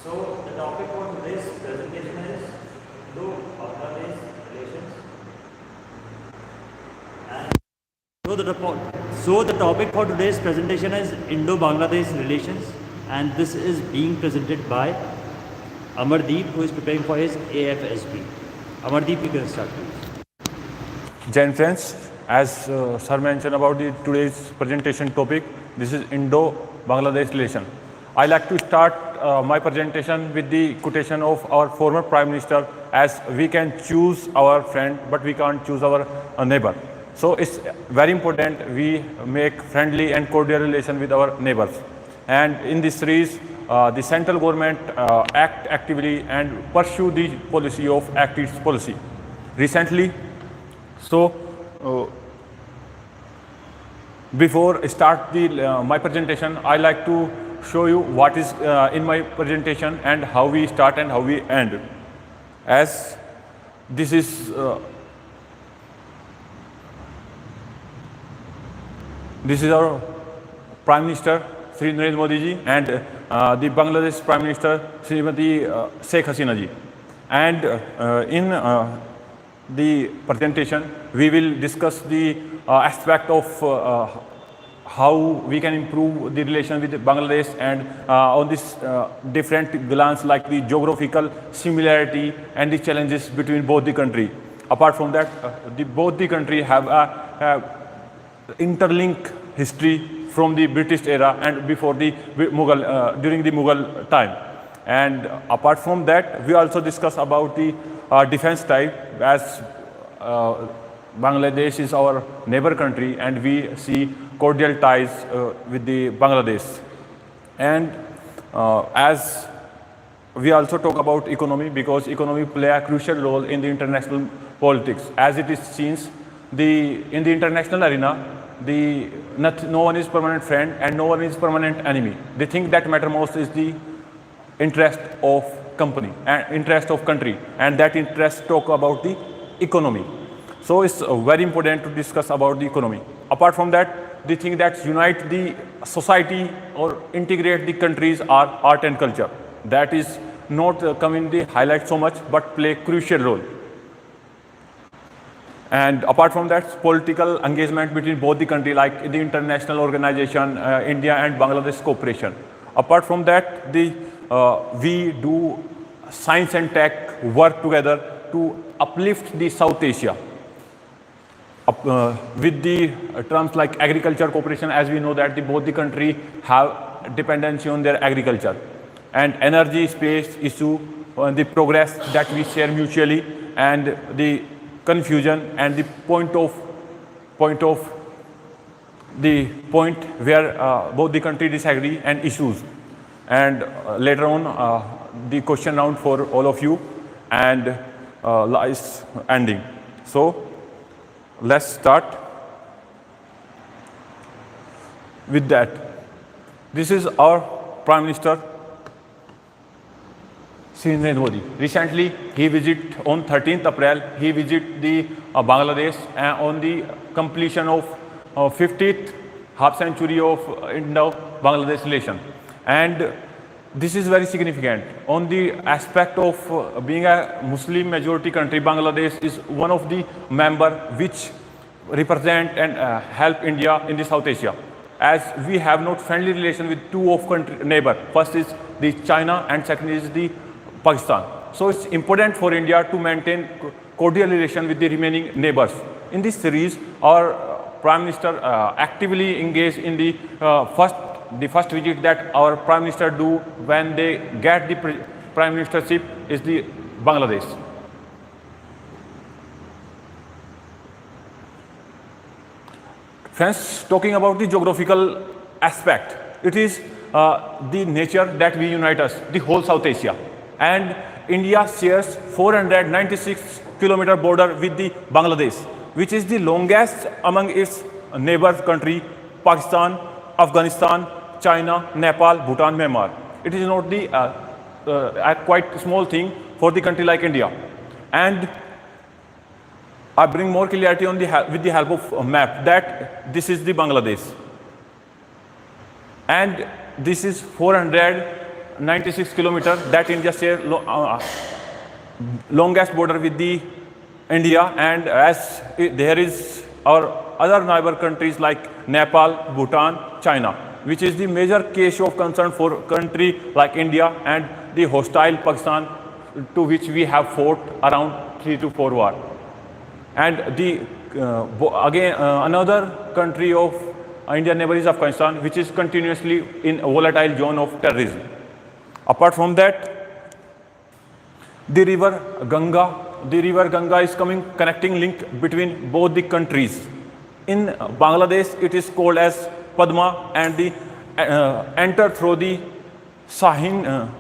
So the topic for today's presentation is Indo-Bangladesh Relations. And so the topic for today's presentation is Indo-Bangladesh Relations, and this is being presented by Amardeep, who is preparing for his AFSB. Amardeep, you can start, please. Jain friends, as sir mentioned about today's presentation topic, this is Indo-Bangladesh relation. I like to start my presentation with the quotation of our former Prime Minister, as we can choose our friend, but we can't choose our neighbor. So it's very important we make friendly and cordial relation with our neighbors. And in this series, the central government act actively and pursue the policy of act its policy. Recently, before start my presentation, I like to show you what is in my presentation and how we start and how we end. As this is our Prime Minister Sri Narendra Modi ji and the Bangladesh Prime Minister Srimati Sheikh Hasina ji. And in the presentation, we will discuss the aspect of how we can improve the relation with Bangladesh, and on this different glance like the geographical similarity and the challenges between both the country. Apart from that, both the country have a interlinked history from the British era and before the Mughal, during the Mughal time. And apart from that, we also discuss about the defense type, as Bangladesh is our neighbor country and we see cordial ties with the Bangladesh. And as we also talk about economy, because economy play a crucial role in the international politics. As it is seen, in the international arena, no one is permanent friend and no one is permanent enemy. The thing that matter most is the interest of company and interest of country, and that interest talk about the economy. So it's very important to discuss about the economy. Apart from that, the thing that unite the society or integrate the countries are art and culture. That is not come in the highlight so much, but play crucial role. And apart from that, political engagement between both the country, like the international organization, India and Bangladesh cooperation. Apart from that, we do science and tech work together to uplift the South Asia. With the terms like agriculture cooperation, as we know that both the country have dependency on their agriculture, and energy space issue, the progress that we share mutually, and the confusion and the point where both the country disagree and issues. And later on, the question round for all of you, and is ending. So let's start with that. This is our Prime Minister Sri Narendra Modi. Recently, he visited on 13th April, he visited the Bangladesh on the completion of 50th half century of Indo-Bangladesh relation. And this is very significant. On the aspect of being a Muslim majority country, Bangladesh is one of the members which represent and help India in the South Asia. As we have not friendly relation with two of country neighbor. First is the China and second is the Pakistan. So it's important for India to maintain cordial relation with the remaining neighbors. In this series, our Prime Minister actively engaged in the first visit that our Prime Minister do when they get the Prime Ministership is the Bangladesh. Friends, talking about the geographical aspect, it is the nature that we unite us, the whole South Asia. And India shares 496-kilometer border with the Bangladesh, which is the longest among its neighbor country, Pakistan, Afghanistan, China, Nepal, Bhutan, Myanmar. It is not a quite small thing for the country like India. And I bring more clarity on with the help of a map that this is the Bangladesh. And this is 400 96 kilometers that India shares longest border with the India, and as there is our other neighbor countries like Nepal, Bhutan, China, which is the major case of concern for country like India and the hostile Pakistan, to which we have fought around 3 to 4 war. And the again another country of Indian neighbor is Afghanistan, which is continuously in a volatile zone of terrorism. Apart from that, the river Ganga is connecting link between both the countries. In Bangladesh, it is called as Padma, and the enter through the Sahibganj,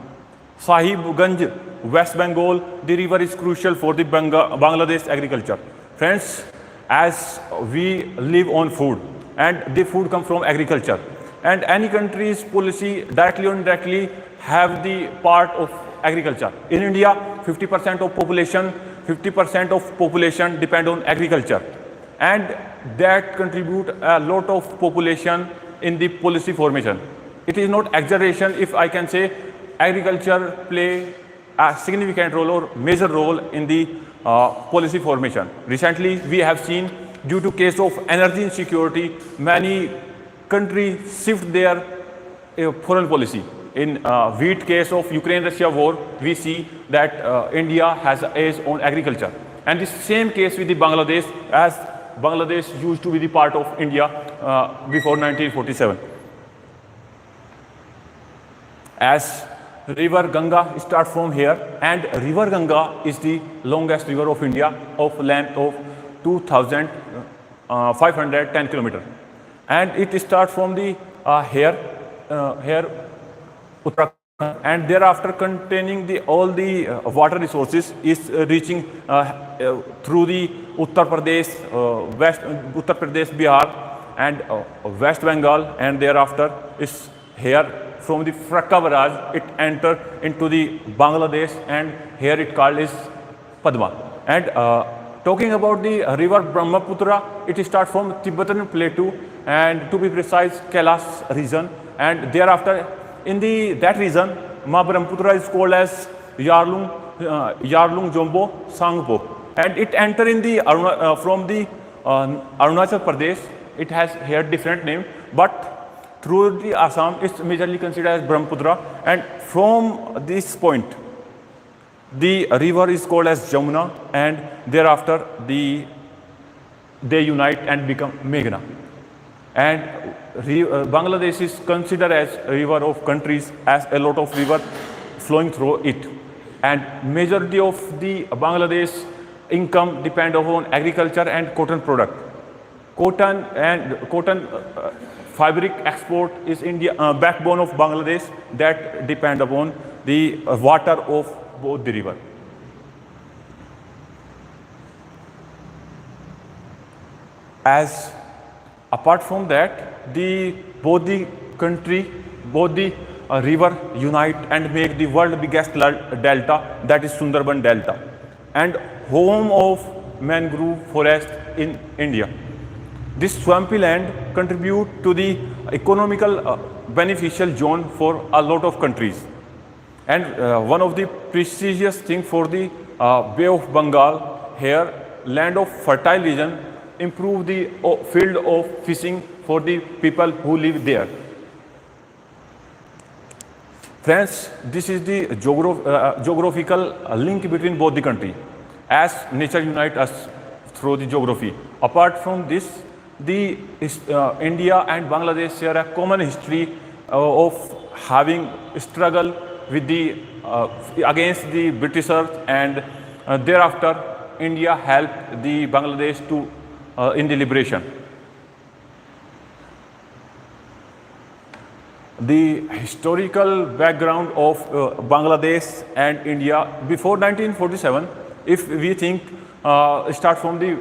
West Bengal. The river is crucial for the Bangladesh agriculture. Friends, as we live on food, and the food comes from agriculture, and any country's policy directly or indirectly have the part of agriculture. In India, 50% of population depend on agriculture, and that contribute a lot of population in the policy formation. It is not exaggeration if I can say agriculture play a significant role or major role in the policy formation. Recently, we have seen, due to case of energy insecurity, many countries shift their foreign policy. In wheat case of Ukraine-Russia war, we see that India has an edge on agriculture. And the same case with the Bangladesh, as Bangladesh used to be the part of India before 1947. As river Ganga starts from here, and river Ganga is the longest river of India, of length of 2,510 kilometers, and it starts from the here Uttarakhand, and thereafter containing all the water resources is reaching through the Uttar Pradesh, Bihar, and West Bengal, and thereafter is here from the Frakka barrage. It entered into the Bangladesh, and here it called is Padma. And talking about the river Brahmaputra, it starts from Tibetan Plateau, and to be precise, Kailash region, and thereafter in that region, Ma Brahmaputra is called as Yarlung Jombo Sangpo, and it enter in the from the Arunachal Pradesh. It has here different name, but through the Assam, it's majorly considered as Brahmaputra, and from this point, the river is called as Jamuna, and thereafter they unite and become Meghna. And Bangladesh is considered as a river of countries, as a lot of river flowing through it, and majority of the Bangladesh income depend upon agriculture and cotton product. Cotton fabric export is India backbone of Bangladesh, that depend upon the water of both the river. As apart from that, both the river unite and make the world biggest delta, that is Sundarban Delta, and home of mangrove forest in India. This swampy land contribute to the economical beneficial zone for a lot of countries. And one of the prestigious thing for the Bay of Bengal, here land of fertile region, improve the field of fishing for the people who live there. Friends, this is the geographical link between both the country, as nature unite us through the geography. Apart from this, India and Bangladesh share a common history of having struggle with against the Britishers, and thereafter India helped the Bangladesh to in the liberation. The historical background of Bangladesh and India before 1947, if we think, start from the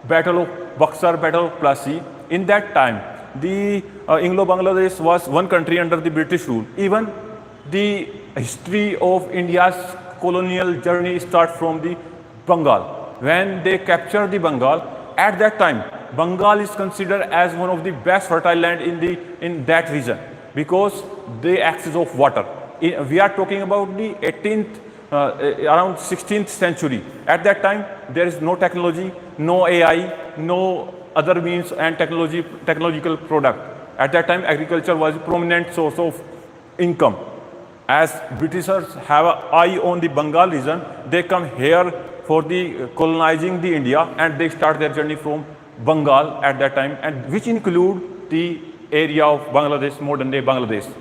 Battle of Buxar, Battle of Plassey. In that time, the Indo-Bangladesh was one country under the British rule. Even the history of India's colonial journey starts from the Bengal. When they captured the Bengal, at that time, Bengal is considered as one of the best fertile land in that region, because they access of water. we are talking about the 18th, around 16th century. At that time, there is no technology, no AI, no other means and technological product. At that time, agriculture was a prominent source of income. As Britishers have an eye on the Bengal region, they come here for the colonizing the India, and they start their journey from Bengal at that time, and which include the area of Bangladesh, modern day Bangladesh.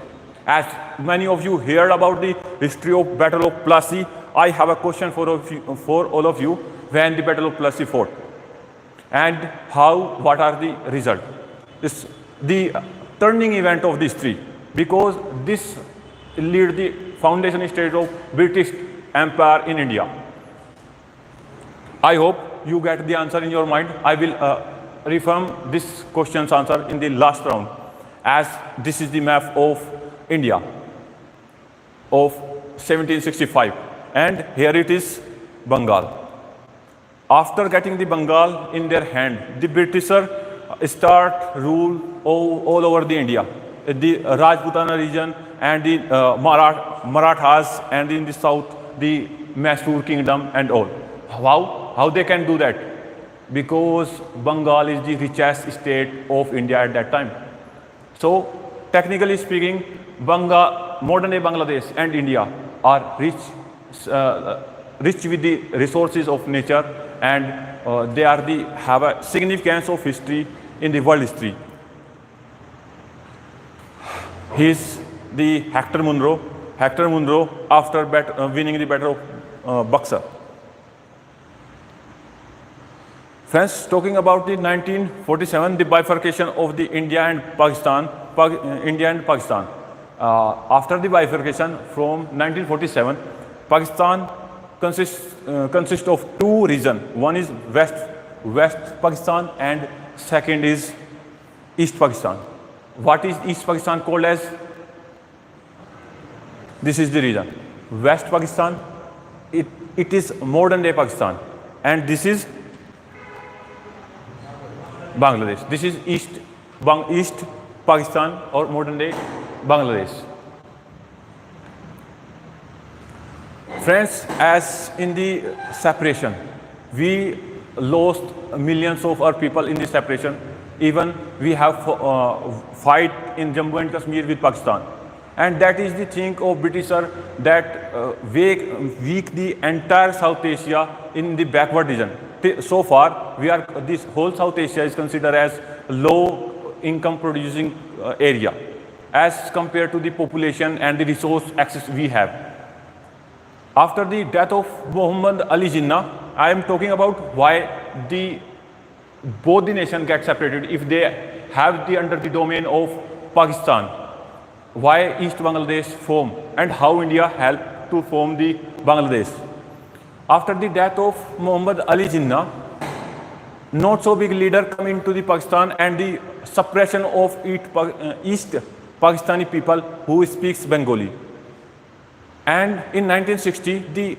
As many of you heard about the history of Battle of Plassey, I have a question for all of you: when the Battle of Plassey fought, and what are the results? This the turning event of the history, because this lead the foundation stage of British Empire in India. I hope you get the answer in your mind. I will reaffirm this question's answer in the last round, as this is the map of India of 1765, and here it is Bengal. After getting the Bengal in their hand, the Britishers start rule all over the India, the Rajputana region and the Marathas, and in the south the Mysore kingdom and all. How they can do that? Because Bengal is the richest state of India at that time. So technically speaking, modern day Bangladesh and India are rich with the resources of nature, and they have a significance of history in the world history. He is the Hector Munro. Hector Munro, after winning the Battle of Buxar. Friends, talking about the 1947, the bifurcation of the India and Pakistan. After the bifurcation from 1947, Pakistan consists of two regions. One is West Pakistan, and second is East Pakistan. What is East Pakistan called as? This is the region. West Pakistan, it is modern day Pakistan, and this is Bangladesh. This is East Pakistan or modern day Bangladesh. Friends, as in the separation, we lost millions of our people in the separation. Even we have fight in Jammu and Kashmir with Pakistan, and that is the thing of Britishers that weak the entire South Asia in the backward region. So far, this whole South Asia is considered as low income producing area as compared to the population and the resource access we have. After the death of Muhammad Ali Jinnah, I am talking about why both the nation get separated if they have under the domain of Pakistan. Why East Bangladesh form, and how India helped to form the Bangladesh. After the death of Muhammad Ali Jinnah, not so big leader come into the Pakistan, and the suppression of East Pakistani people who speaks Bengali. And in 1960, the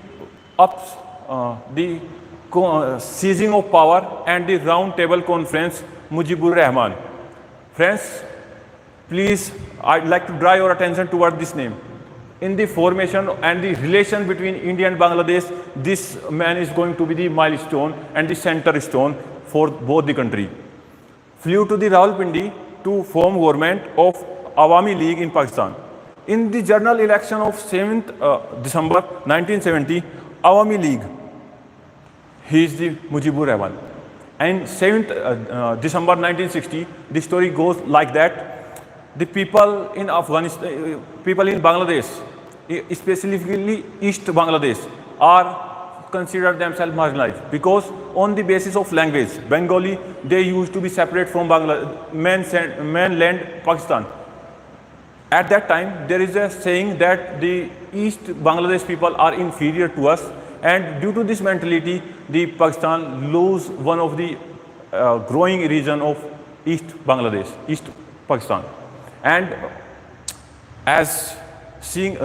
seizing of power and the round table conference, Mujibur Rahman. Friends, please, I'd like to draw your attention toward this name. In the formation and the relation between India and Bangladesh, this man is going to be the milestone and the center stone for both the country. Flew to the Rawalpindi to form government of Awami League in Pakistan. In the general election of 7th December 1970, Awami League, he is the Mujibur Rahman. And 7th December 1960, the story goes like that. The people in Afghanistan, people in Bangladesh, specifically East Bangladesh, are considered themselves marginalized because on the basis of language, Bengali, they used to be separate from mainland Pakistan. At that time, there is a saying that the East Bangladesh people are inferior to us, and due to this mentality, the Pakistan lose one of the growing region of East Bangladesh, East Pakistan. And as seeing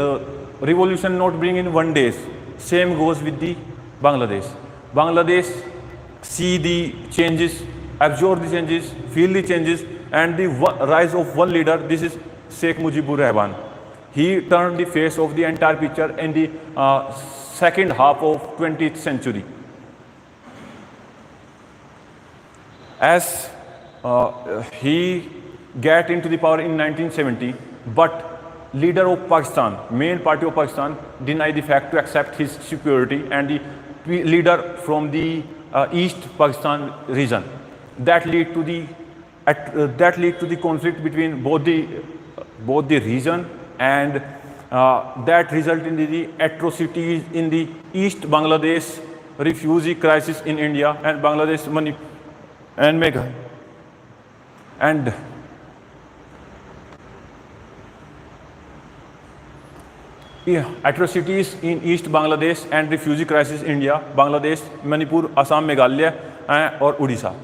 revolution not bring in one day, same goes with the Bangladesh. Bangladesh see the changes, absorb the changes, feel the changes, and the rise of one leader. This is Sheikh Mujibur Rahman. He turned the face of the entire picture in the second half of 20th century. As he got into the power in 1970, but leader of Pakistan, main party of Pakistan, denied the fact to accept his superiority, and the leader from the East Pakistan region. That led to the conflict between both the region, and that resulted in the atrocities in the East Bangladesh refugee crisis in India and Bangladesh money and Meghalaya. And atrocities in East Bangladesh and refugee crisis in India, Bangladesh, Manipur, Assam, Meghalaya, or Odisha.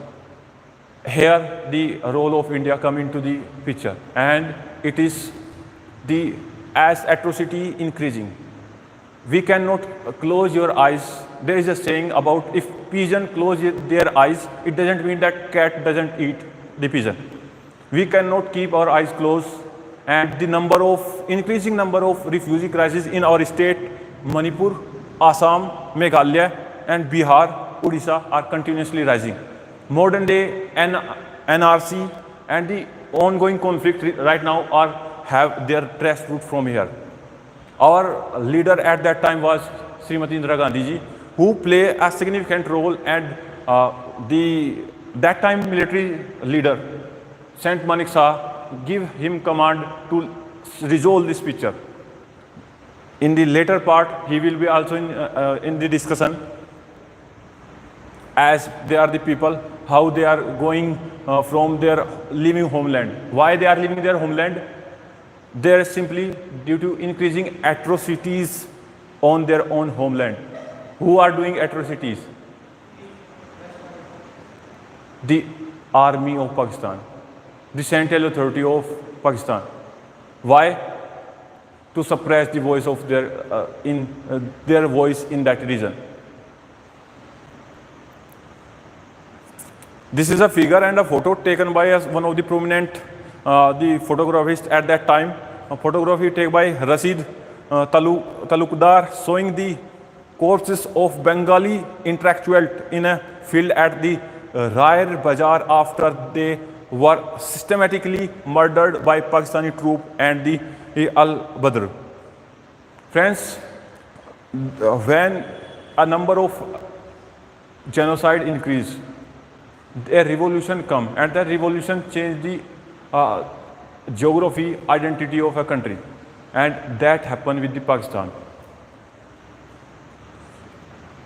Here the role of India come into the picture, and it is as atrocity increasing. We cannot close your eyes. There is a saying about if pigeon close their eyes, it doesn't mean that cat doesn't eat the pigeon. We cannot keep our eyes closed, and the increasing number of refugee crises in our state, Manipur, Assam, Meghalaya, and Bihar, Odisha, are continuously rising. Modern day NRC and the ongoing conflict right now have their trace root from here. Our leader at that time was Srimati Indira Gandhi ji, who play a significant role, and that time military leader, Saint Manik Shah, give him command to resolve this picture. In the later part, he will be also in the discussion, as they are the people, how they are going from their living homeland. Why they are leaving their homeland? They are simply due to increasing atrocities on their own homeland. Who are doing atrocities? The army of Pakistan, the central authority of Pakistan. Why? To suppress the voice of their voice in that region. This is a figure and a photo taken by one of the prominent the photographist at that time. A photography taken by Rashid Talukdar, showing the corpses of Bengali intellectuals in a field at the Rayer Bazaar after they were systematically murdered by Pakistani troops and the Al-Badr. Friends, when a number of genocide increased, a revolution come, and that revolution changed the geography, identity of a country, and that happened with the Pakistan.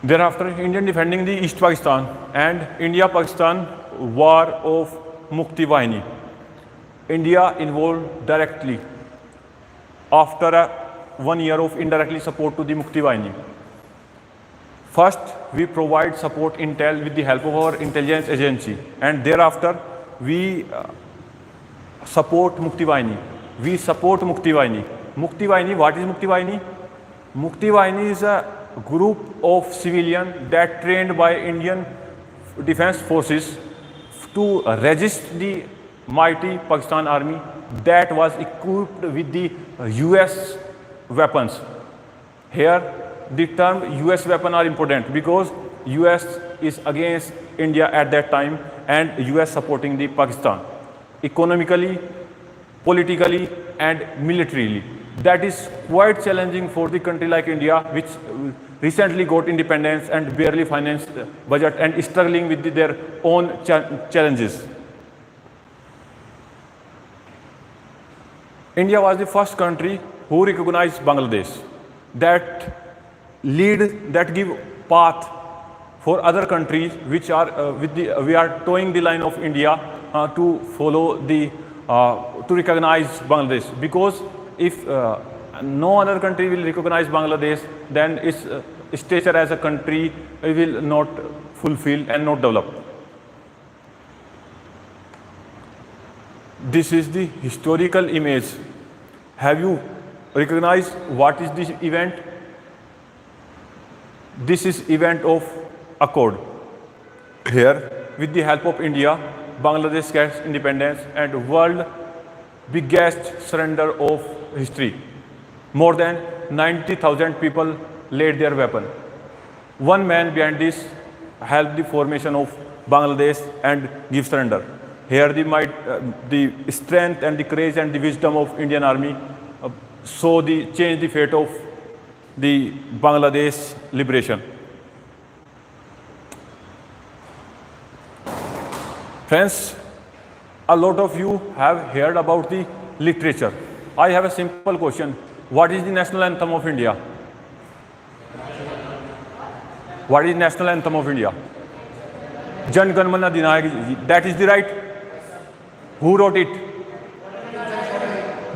Thereafter, Indian defending the East Pakistan and India-Pakistan war of Mukti Bahini. India involved directly after 1 year of indirectly support to the Mukti Bahini. First, we provide support intel with the help of our intelligence agency, and thereafter we support Mukti Bahini. We support Mukti Bahini. Mukti Bahini, what is Mukti Bahini? Mukti Bahini is a group of civilians that trained by Indian Defense Forces to resist the mighty Pakistan army that was equipped with the US weapons. Here, the term US weapon are important because US is against India at that time, and US supporting the Pakistan economically, politically, and militarily. That is quite challenging for the country like India, which recently got independence and barely financed budget and is struggling with their own challenges. India was the first country who recognized Bangladesh, that give path for other countries which are we are towing the line of India to follow to recognize Bangladesh, because if no other country will recognize Bangladesh, then its stature as a country will not fulfill and not develop. This is the historical image. Have you recognized what is this event? This is event of Accord. Here, with the help of India, Bangladesh gets independence and world biggest surrender of history. More than 90,000 people laid their weapon. One man behind this helped the formation of Bangladesh and give surrender. Here the strength and the courage and the wisdom of Indian Army change the fate of the Bangladesh liberation. Friends, a lot of you have heard about the literature. I have a simple question. What is the national anthem of India? What is the national anthem of India? Jan Gan Man Adinayak. That is the right. Who wrote it?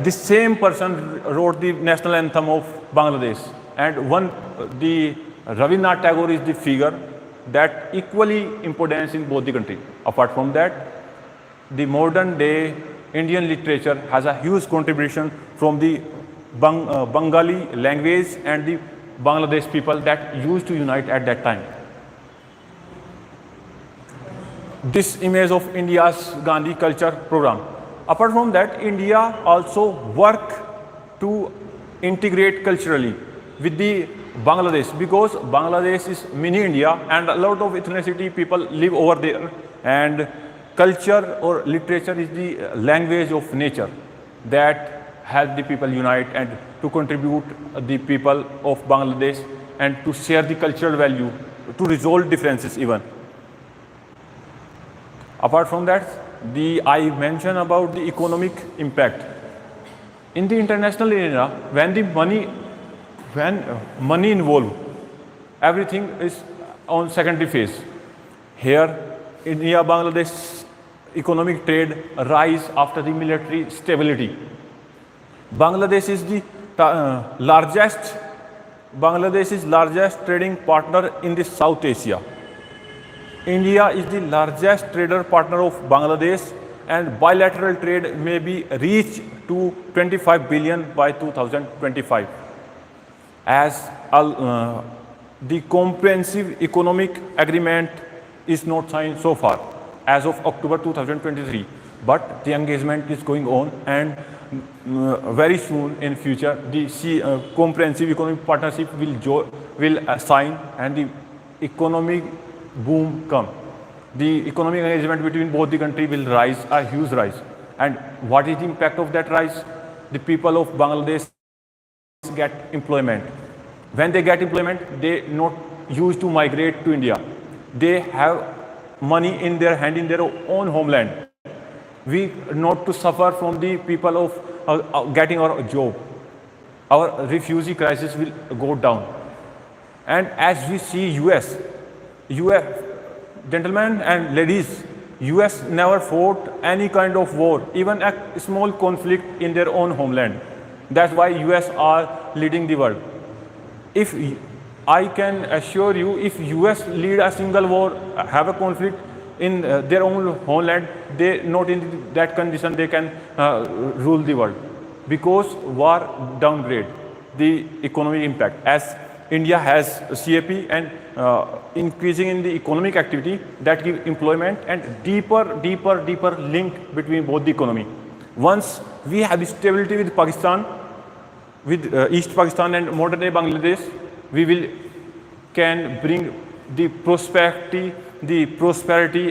The same person wrote the national anthem of Bangladesh. And the Rabindranath Tagore is the figure that equally importance in both the country. Apart from that, the modern day Indian literature has a huge contribution from the Bengali language and the Bangladesh people that used to unite at that time. This image of India's Gandhi culture program. Apart from that, India also work to integrate culturally with the Bangladesh, because Bangladesh is mini India and a lot of ethnicity people live over there, and culture or literature is the language of nature that help the people unite and to contribute the people of Bangladesh and to share the cultural value, to resolve differences even. Apart from that, I mentioned about the economic impact. In the international arena, when money involved, everything is on secondary phase. Here, India-Bangladesh economic trade rise after the military stability. Bangladesh is the largest trading partner in the South Asia. India is the largest trader partner of Bangladesh, and bilateral trade may be reached to 25 billion by 2025. As the comprehensive economic agreement is not signed so far as of October 2023, but the engagement is going on, and very soon in future the comprehensive economic partnership will sign and the economic boom come. The economic engagement between both the country will rise, a huge rise. And what is the impact of that rise? The people of Bangladesh get employment. When they get employment, they not used to migrate to India. They have money in their hand in their own homeland. We not to suffer from the people of getting our job. Our refugee crisis will go down. And as we see US, gentlemen and ladies, US never fought any kind of war, even a small conflict in their own homeland. That's why US are leading the world. If I can assure you, if US lead a single war, have a conflict in their own homeland, they not in that condition they can rule the world, because war downgrade the economic impact. As India has CAP and increasing in the economic activity that give employment and deeper link between both the economy. Once we have stability with Pakistan, with East Pakistan and modern day Bangladesh, we can bring the prosperity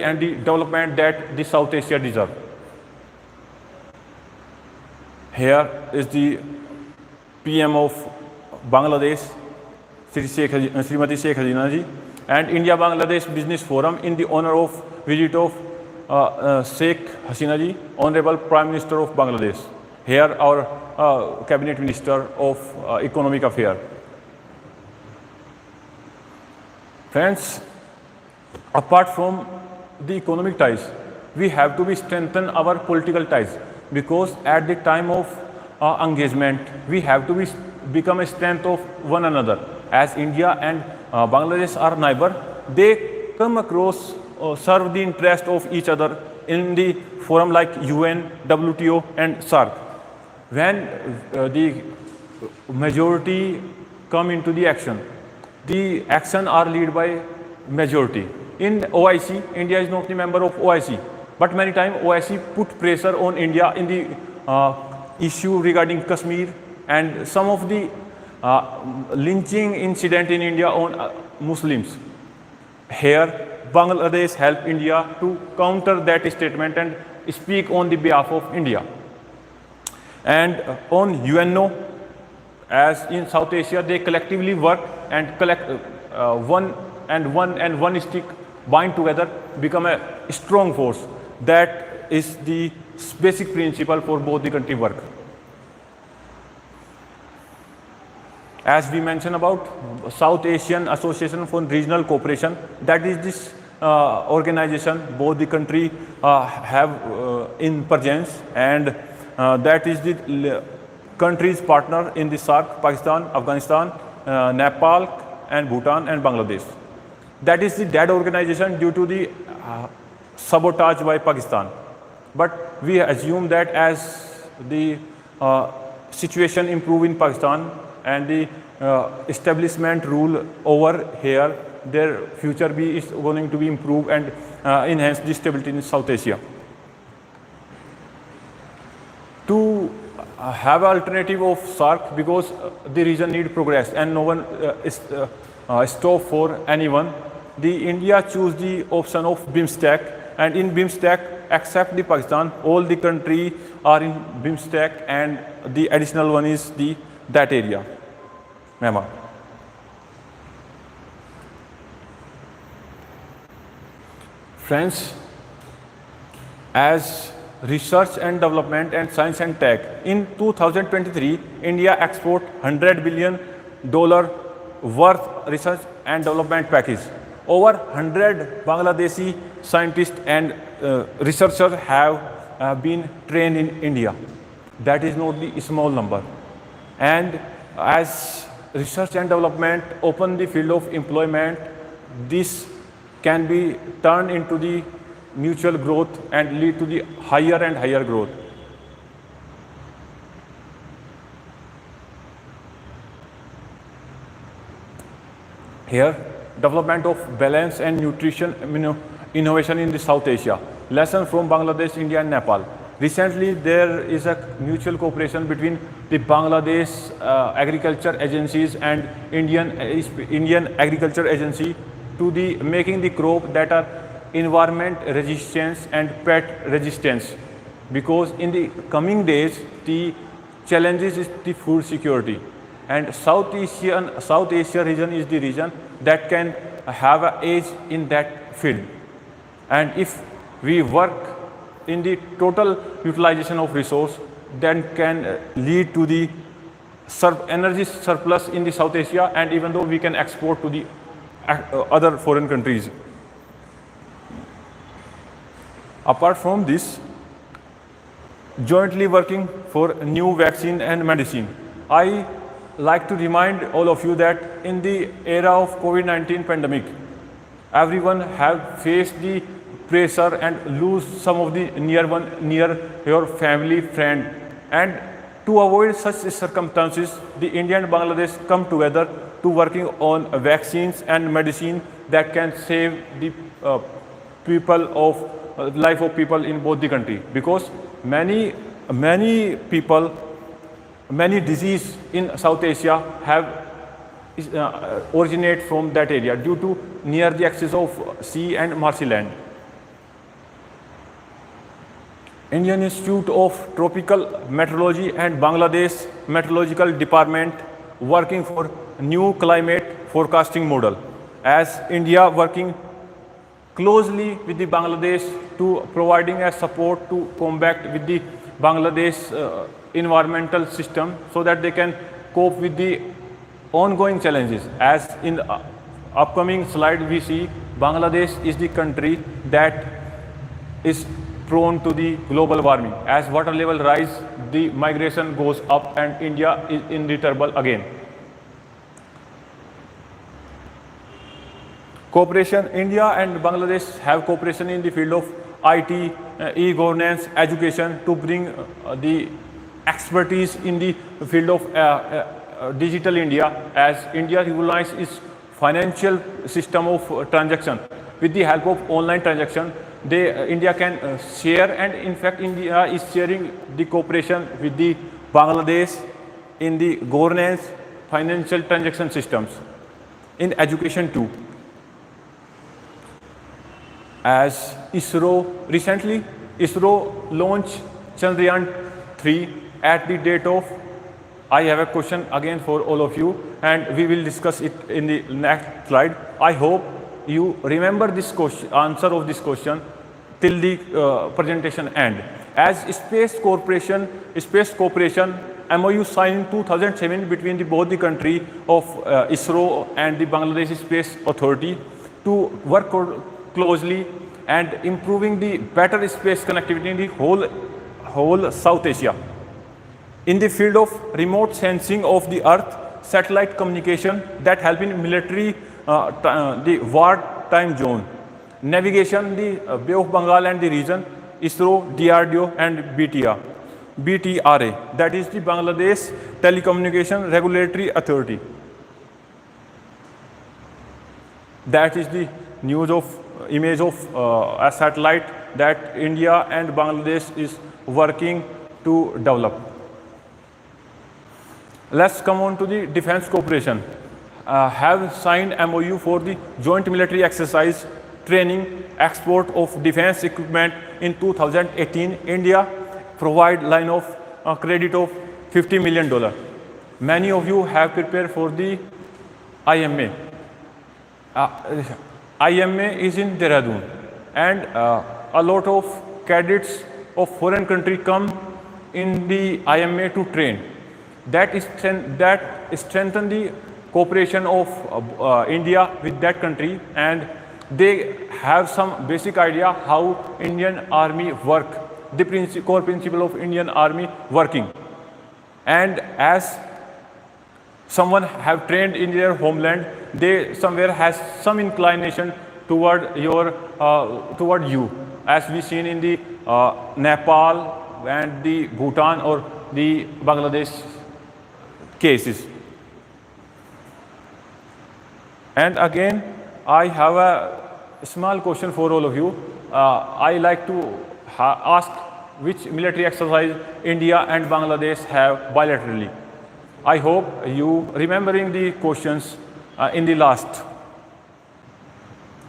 and the development that the South Asia deserve. Here is the PM of Bangladesh, Srimati Sheikh Hasina ji, and India-Bangladesh Business Forum in the honor of visit of Sheikh Hasina ji, Honorable Prime Minister of Bangladesh. Here our Cabinet Minister of Economic Affairs. Friends, apart from the economic ties, we have to strengthen our political ties, because at the time of engagement, we have to become a strength of one another. As India and Bangladesh are neighbor, they come across serve the interest of each other in the forum like UN, WTO and SAARC. When the majority come into the action are led by majority. In OIC, India is not the member of OIC, but many times OIC put pressure on India in the issue regarding Kashmir and some of the lynching incident in India on Muslims. Here, Bangladesh helped India to counter that statement and speak on the behalf of India. And on UNO, as in South Asia, they collectively work and collect one stick bind together, become a strong force. That is the basic principle for both the country work. As we mentioned about South Asian Association for Regional Cooperation, that is this organization both the country have in presence, and that is the country's partner in the SAARC: Pakistan, Afghanistan, Nepal, and Bhutan, and Bangladesh. That is the dead organization due to the sabotage by Pakistan. But we assume that as the situation improve in Pakistan and the establishment rule over here, their future is going to be improved and enhance the stability in South Asia. To have an alternative of SAARC, because the region need progress and no one is stop for anyone, the India choose the option of BIMSTEC, and in BIMSTEC, except the Pakistan, all the country are in BIMSTEC, and the additional one is that area, Myanmar. Friends, as research and development and science and tech, in 2023, India export $100 billion worth research and development package. Over 100 Bangladeshi scientists and researchers have been trained in India. That is not the small number. And as research and development open the field of employment, this can be turned into the mutual growth and lead to the higher and higher growth. Here, development of balance and nutrition innovation in the South Asia. Lesson from Bangladesh, India, and Nepal. Recently, there is a mutual cooperation between the Bangladesh agriculture agencies and Indian agriculture agency to the making the crop that are environment resistance and pest resistance, because in the coming days the challenges is the food security, and South Asia region is the region that can have an edge in that field. And if we work in the total utilization of resource, then can lead to the energy surplus in the South Asia, and even though we can export to the other foreign countries. Apart from this, jointly working for new vaccine and medicine. I like to remind all of you that in the era of COVID-19 pandemic, everyone have faced the pressure and lose some of the near your family, friend. And to avoid such circumstances, the India and Bangladesh come together to working on vaccines and medicine that can save the life of people in both the country, because many disease in South Asia have originate from that area due to near the axis of sea and marshy land. Indian Institute of Tropical Meteorology and Bangladesh Meteorological Department working for new climate forecasting model, as India working closely with the Bangladesh to providing a support to combat with the Bangladesh environmental system, so that they can cope with the ongoing challenges. As in the upcoming slide we see, Bangladesh is the country that is prone to the global warming. As water level rise, the migration goes up and India is in the trouble again. Cooperation, India and Bangladesh have cooperation in the field of IT, e-governance, education to bring the expertise in the field of digital India, as India revolutionized its financial system of transaction. With the help of online transaction, India can share, and in fact India is sharing the cooperation with the Bangladesh in the governance, financial transaction systems, in education too. As recently ISRO launched Chandrayaan 3 at the date of, I have a question again for all of you and we will discuss it in the next slide. I hope you remember this question, answer of this question till the presentation end. As space cooperation MOU signed in 2007 between both the country of ISRO and the Bangladesh Space Authority to work closely and improving the better space connectivity in the whole South Asia. In the field of remote sensing of the Earth, satellite communication that help in military, the wartime zone, navigation, the Bay of Bengal and the region, ISRO, DRDO and BTRA, that is the Bangladesh Telecommunication Regulatory Authority. That is the image of a satellite that India and Bangladesh is working to develop. Let's come on to the defense cooperation. Have signed MOU for the joint military exercise, training, export of defense equipment in 2018. India provide line of credit of $50 million. Many of you have prepared for the IMA. IMA is in Dehradun and a lot of cadets of foreign country come in the IMA to train. That strengthen the cooperation of India with that country, and they have some basic idea how Indian Army work, the core principle of Indian Army working. And as someone have trained in their homeland, they somewhere has some inclination toward you, as we seen in the Nepal and the Bhutan or the Bangladesh cases. And again, I have a small question for all of you. I like to ask which military exercise India and Bangladesh have bilaterally. I hope you remembering the questions in the last.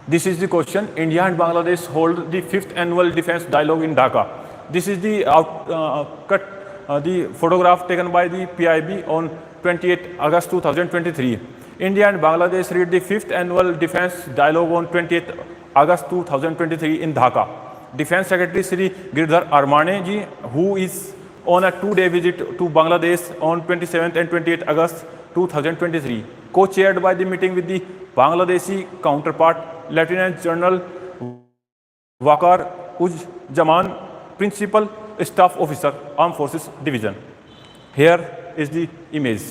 This is the question. India and Bangladesh hold the 5th annual defense dialogue in Dhaka. This is the the photograph taken by the PIB on 28 August 2023. India and Bangladesh read the 5th annual defense dialogue on 28 August 2023 in Dhaka. Defense Secretary Sri Girdhar Armane ji, who is on a 2-day visit to Bangladesh on 27th and 28th August 2023, co-chaired by the meeting with the Bangladeshi counterpart, Lieutenant General Waqar Uzzaman, Principal Staff Officer, Armed Forces Division. Here is the image.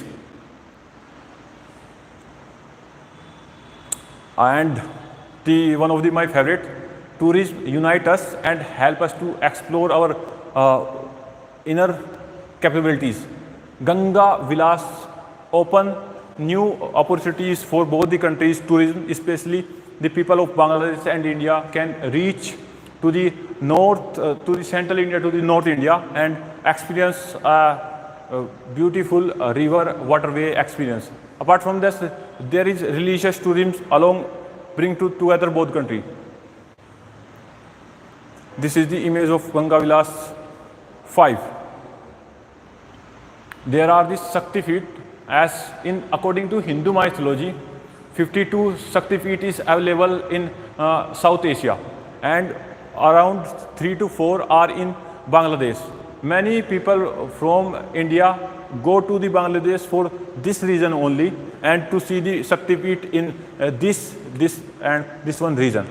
And one of my favorite, tourism unite us and help us to explore our inner capabilities. Ganga Vilas open new opportunities for both the countries. Tourism, especially the people of Bangladesh and India, can reach to the north, to the central India, to the North India, and experience a beautiful river waterway experience. Apart from this, there is religious tourism along bring together both countries. This is the image of Ganga Vilas 5. There are the Shakti feet, as in according to Hindu mythology, 52 Shakti feet is available in South Asia, and around 3 to 4 are in Bangladesh. Many people from India go to the Bangladesh for this reason only, and to see the Shakti feet in this and this one region.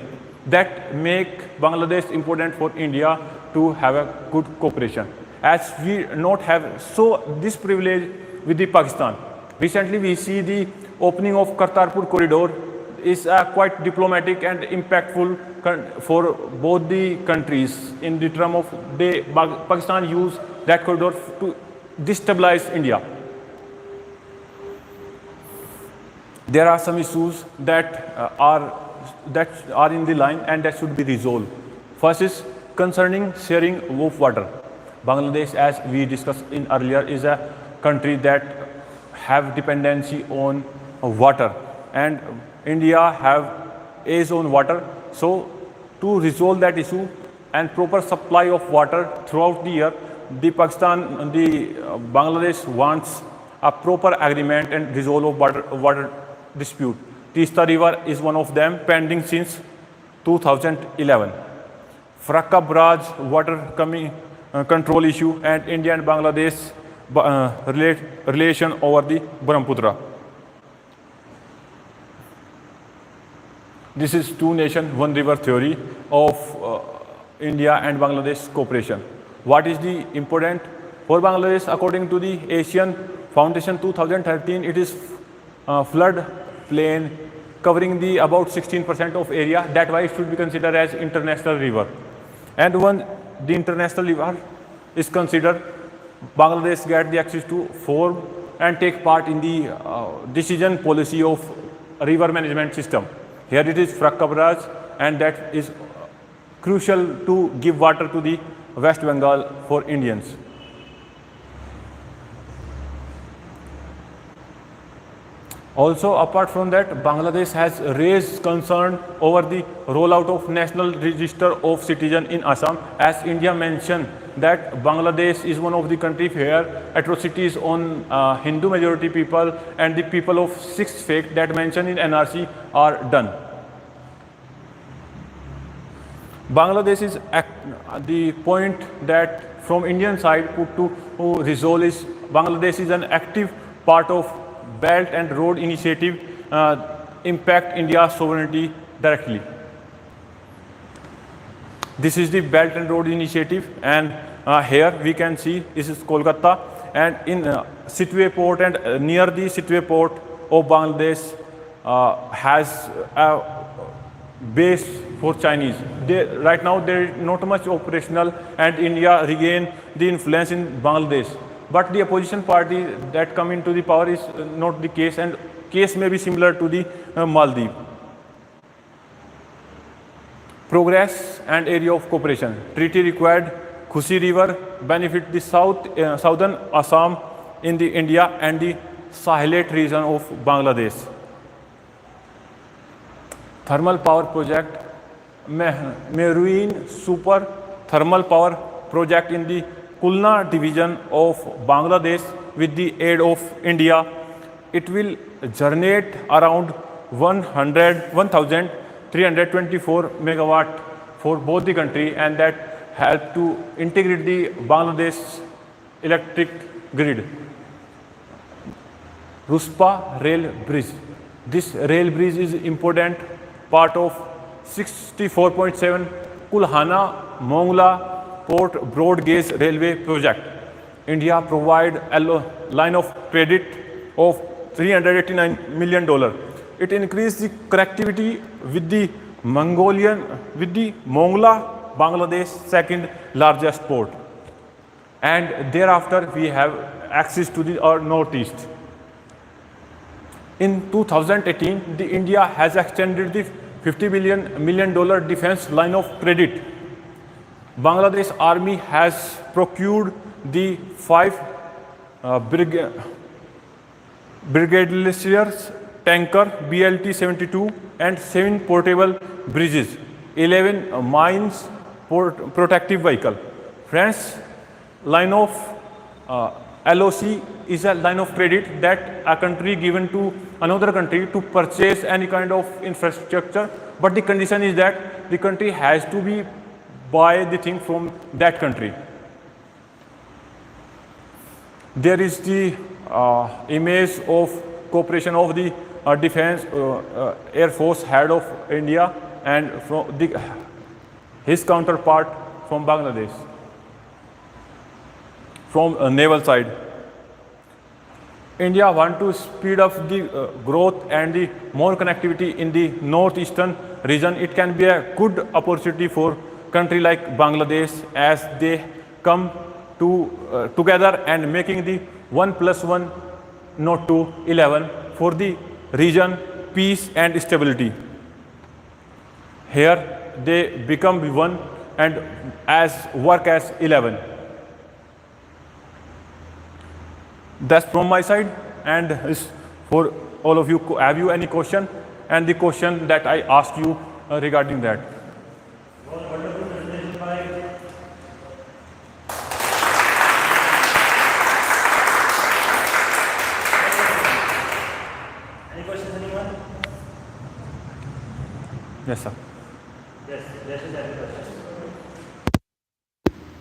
That make Bangladesh important for India to have a good cooperation, as we not have this privilege with the Pakistan. Recently we see the opening of Kartarpur corridor is quite diplomatic and impactful for both the countries, in the term of Pakistan use that corridor to destabilize India. There are some issues that are in the line and that should be resolved. First is concerning sharing of water. Bangladesh, as we discussed in earlier, is a country that have dependency on water, and India have age on water. So to resolve that issue and proper supply of water throughout the year, the Bangladesh wants a proper agreement and resolve of water dispute. Tista River is one of them, pending since 2011. Farakka Barrage water control issue, and India and Bangladesh relation over the Brahmaputra. This is two nation, one river theory of India and Bangladesh cooperation. What is the important for Bangladesh? According to the Asian Foundation 2013, it is flood plain covering the about 16% of area. That why it should be considered as international river. And when the international river is considered, Bangladesh get the access to form and take part in the decision policy of river management system. Here it is Farakka Barrage, and that is crucial to give water to the West Bengal for Indians. Also, apart from that, Bangladesh has raised concern over the rollout of National Register of Citizens in Assam. As India mentioned that Bangladesh is one of the countries where atrocities on Hindu majority people and the people of sixth faith that mentioned in NRC are done. Bangladesh is the point that from Indian side put to resolve is Bangladesh is an active part of Belt and Road Initiative, impact India's sovereignty directly. This is the Belt and Road Initiative, and here we can see this is Kolkata, and in Sitwe port and near the Sitwe port of Bangladesh has a base for Chinese. Right now there is not much operational, and India regain the influence in Bangladesh. But the opposition party that come into the power is not the case, and case may be similar to the Maldives. Progress and area of cooperation. Treaty required Khusi River benefit the southern Assam in the India and the Sahelat region of Bangladesh. Thermal power project, Meruin Super Thermal Power Project in the Kulna division of Bangladesh with the aid of India. It will generate around 1,324 megawatt for both the country, and that help to integrate the Bangladesh electric grid. Ruspa rail bridge. This rail bridge is important part of 64.7 Kulhana Mongla Port Broad Gauge Railway Project. India provide a line of credit of $389 million. It increased the connectivity with the Mongla, Bangladesh second largest port. And thereafter we have access to the northeast. In 2018, the India has extended the $50 million defense line of credit. Bangladesh Army has procured the 5 Brigadiers tanker BLT-72 and 7 portable bridges, 11 mines protective vehicle. Friends, line of LOC is a line of credit that a country given to another country to purchase any kind of infrastructure, but the condition is that the country has to be buy the thing from that country. There is the image of cooperation of the Defense Air Force head of India and from his counterpart from Bangladesh, from naval side. India want to speed up the growth and the more connectivity in the northeastern region. It can be a good opportunity for country like Bangladesh as they come together and making the 1+1 not to 11 for the region peace and stability. Here they become one and work as 11. That's from my side, and is for all of you. Have you any question? And the question that I asked you regarding that. Any questions, anyone? Yes, sir. Yes, Rajesh has a question.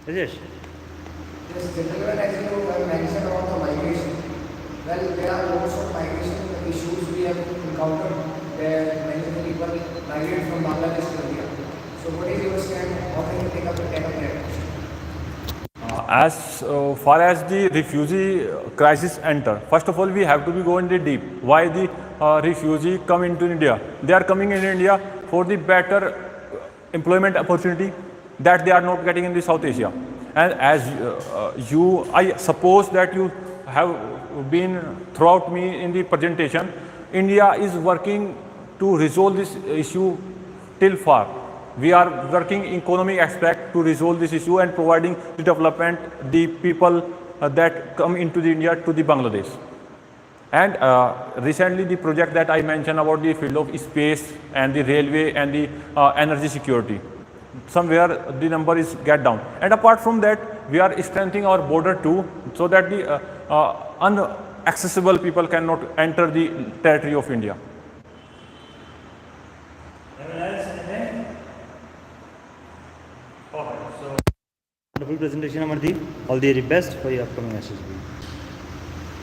Rajesh. Yes, gentlemen, as you mentioned about the migration, well, there are lots of migration issues we have encountered where many people migrate from Bangladesh to India. So, what is your stand? How can you take up that? As far as the refugee crisis enter, first of all, we have to be going deep. Why the refugee come into India? They are coming in India for the better employment opportunity that they are not getting in the South Asia. And as I suppose that you have been throughout me in the presentation, India is working to resolve this issue till far. We are working in economic aspect to resolve this issue and providing the development, the people that come into the India to the Bangladesh. And recently the project that I mentioned about the field of space and the railway and the energy security, somewhere the number is get down. And apart from that, we are strengthening our border too, so that the unaccessible people cannot enter the territory of India. Anyone else? Anything? Perfect. So, wonderful presentation, Amardeep. All the very best for your upcoming SSB.